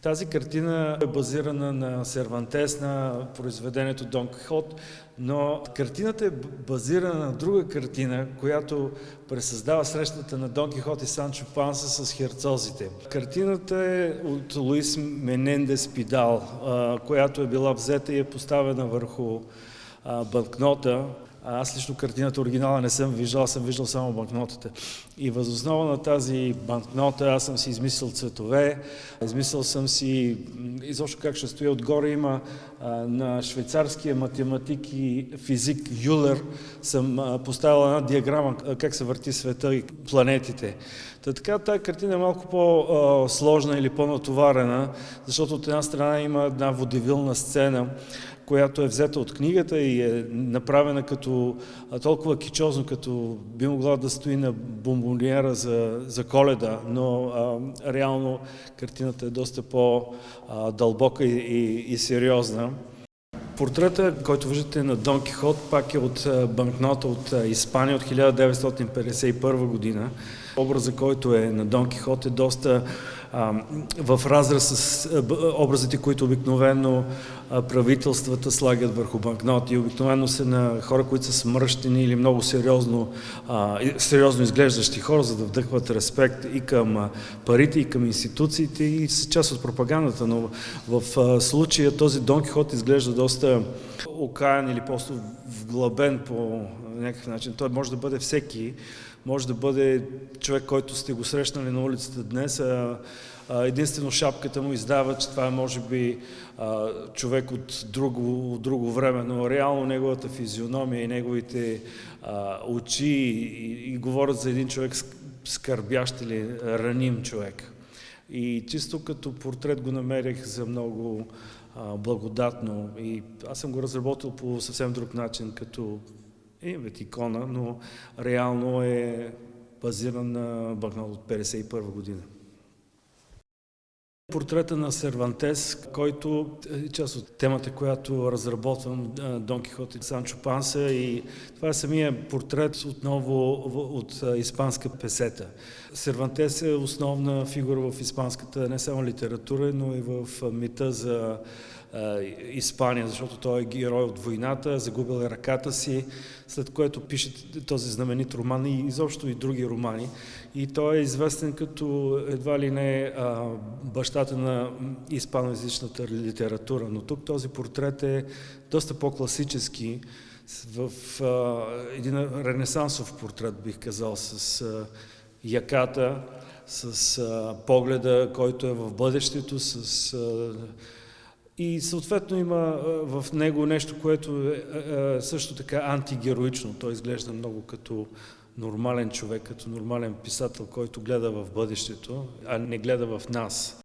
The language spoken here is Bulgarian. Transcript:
Тази картина е базирана на Сервантес, на произведението Дон Кихот, но картината е базирана на друга картина, която пресъздава срещата на Дон Кихот и Санчо Панса с херцозите. Картината е от Луис Менендес Пидал, която е била взета и е поставена върху банкнота. Аз лично картината оригинала не съм виждал само банкнотата. И въз основа на тази банкнота аз съм си измислил цветове, измислил съм си изобщо как ще стои. Отгоре има на швейцарския математик и физик Юлер съм поставил една диаграма как се върти света и планетите. Така тази картина е малко по-сложна или по-натоварена, защото от една страна има една водевилна сцена, която е взета от книгата и е направена като толкова кичозно, като би могла да стои на бомбониера за Коледа, но реално картината е доста по-дълбока и сериозна. Портрета, който виждате на Дон Кихот, пак е от банкнота от Испания от 1951 година. Образът, който е на Дон Кихот, е доста в разрез с образите, които обикновено правителствата слагат върху банкноти. Обикновено са на хора, които са смръщени или много сериозно изглеждащи хора, за да вдъхват респект и към парите, и към институциите, и са част от пропагандата. Но в случая този Дон Кихот изглежда доста окаян или просто вглъбен по някакъв начин. Той може да бъде всеки. Може да бъде човек, който сте го срещнали на улицата днес, единствено шапката му издава, че това е може би човек от друго време, но реално неговата физиономия и неговите очи и говорят за един човек скърбящ или раним човек. И чисто като портрет го намерих за много благодатно и аз съм го разработил по съвсем друг начин, като икона, но реално е базиран на банкнот от 1951 година. Портрета на Сервантес, който е част от темата, която разработвам, Дон Кихот и Санчо Панса, и това е самия портрет отново от испанска песета. Сервантес е основна фигура в испанската не само литература, но и в мита за Испания, защото той е герой от войната, загубил е ръката си, след което пише този знаменит роман и изобщо и други романи. И той е известен като едва ли не бащата на испаноязичната литература. Но тук този портрет е доста по-класически, в един ренесансов портрет, бих казал, с яката, с погледа, който е в бъдещето, и съответно има в него нещо, което е също така антигероично. Той изглежда много като нормален човек, като нормален писател, който гледа в бъдещето, а не гледа в нас.